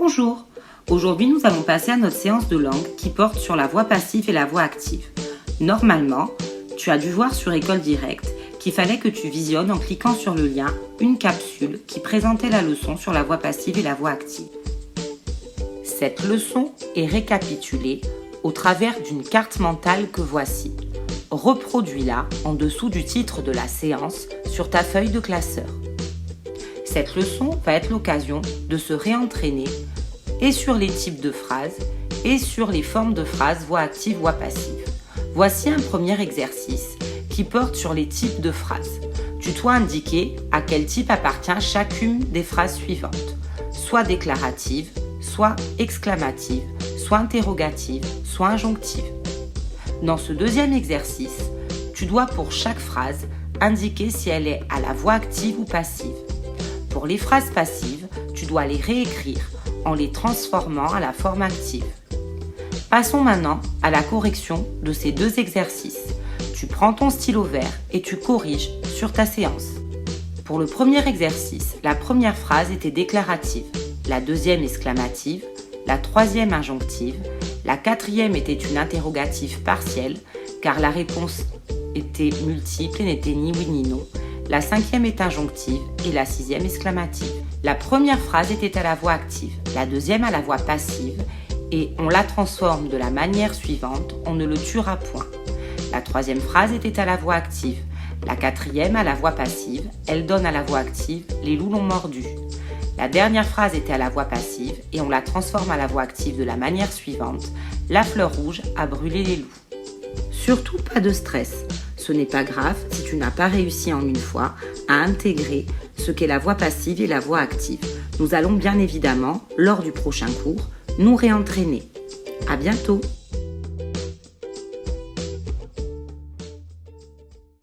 Bonjour, aujourd'hui nous allons passer à notre séance de langue qui porte sur la voix passive et la voix active. Normalement, tu as dû voir sur École Directe qu'il fallait que tu visionnes en cliquant sur le lien une capsule qui présentait la leçon sur la voix passive et la voix active. Cette leçon est récapitulée au travers d'une carte mentale que voici. Reproduis-la en dessous du titre de la séance sur ta feuille de classeur. Cette leçon va être l'occasion de se réentraîner et sur les types de phrases et sur les formes de phrases voix active, voix passive. Voici un premier exercice qui porte sur les types de phrases. Tu dois indiquer à quel type appartient chacune des phrases suivantes, soit déclarative, soit exclamative, soit interrogative, soit injonctive. Dans ce deuxième exercice, tu dois pour chaque phrase indiquer si elle est à la voix active ou passive. Pour les phrases passives, tu dois les réécrire en les transformant à la forme active. Passons maintenant à la correction de ces deux exercices. Tu prends ton stylo vert et tu corriges sur ta séance. Pour le premier exercice, la première phrase était déclarative, la deuxième exclamative, la troisième injonctive, la quatrième était une interrogative partielle car la réponse était multiple et n'était ni oui ni non. La cinquième est injonctive et la sixième exclamative. La première phrase était à la voix active, la deuxième à la voix passive et on la transforme de la manière suivante, on ne le tuera point. La troisième phrase était à la voix active, la quatrième à la voix passive, elle donne à la voix active, les loups l'ont mordu. La dernière phrase était à la voix passive et on la transforme à la voix active de la manière suivante, la fleur rouge a brûlé les loups. Surtout pas de stress. Ce n'est pas grave si tu n'as pas réussi en une fois à intégrer ce qu'est la voix passive et la voix active. Nous allons bien évidemment, lors du prochain cours, nous réentraîner. À bientôt!